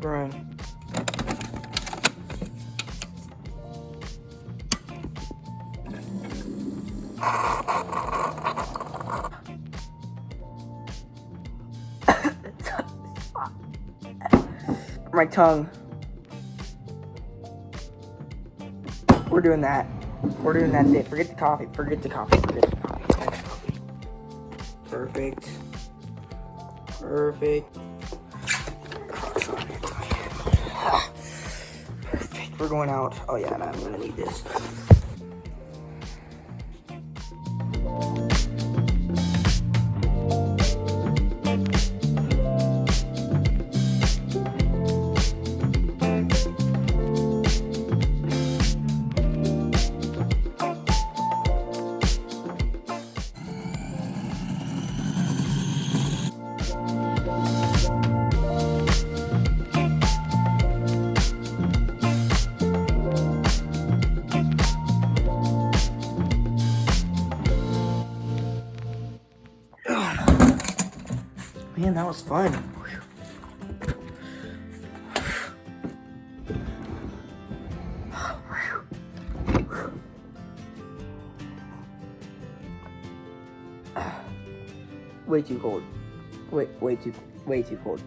Brian. My tongue. We're doing that. We're doing that today. Forget the coffee. Forget the coffee. Forget the coffee. Forget the coffee. Perfect. Perfect. Perfect. We're going out. Oh yeah, and I'm gonna need this. Man, that was fun. Way too cold. Way too cold.